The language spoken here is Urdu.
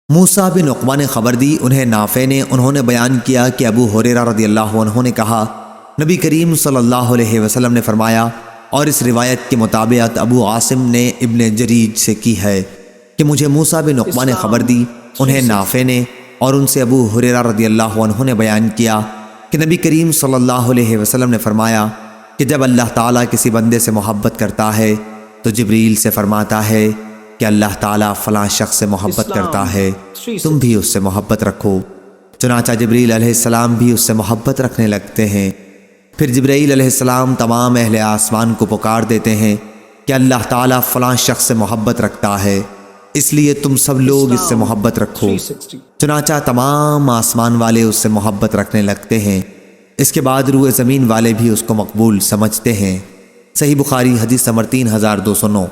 موسیٰ بن عقبہ نے خبر دی، انہیں نافع نے، انہوں نے بیان کیا کہ ابو ہریرہ رضی اللہ عنہ نے کہا، نبی کریم صلی اللہ علیہ وسلم نے فرمایا، اور اس روایت کے مطابق ابو عاصم نے ابن جریج سے کی ہے کہ مجھے موسیٰ بن عقبہ نے خبر دی، انہیں نافع نے، اور ان سے ابو ہریرہ رضی اللہ عنہ نے بیان کیا کہ نبی کریم صلی اللہ علیہ وسلم نے فرمایا کہ جب اللہ تعالیٰ کسی بندے سے محبت کرتا ہے تو جبریل سے فرماتا ہے کہ اللہ تعالیٰ فلاں شخص سے محبت کرتا ہے، تم بھی اس سے محبت رکھو۔ چنانچہ جبریل علیہ السلام بھی اس سے محبت رکھنے لگتے ہیں۔ پھر جبرائیل علیہ السلام تمام اہل آسمان کو پکار دیتے ہیں کہ اللہ تعالیٰ فلاں شخص سے محبت رکھتا ہے، اس لیے تم سب لوگ اس سے محبت رکھو۔ چنانچہ تمام آسمان والے اس سے محبت رکھنے لگتے ہیں۔ اس کے بعد روئے زمین والے بھی اس کو مقبول سمجھتے ہیں۔ صحیح بخاری حدیث نمبر 3209۔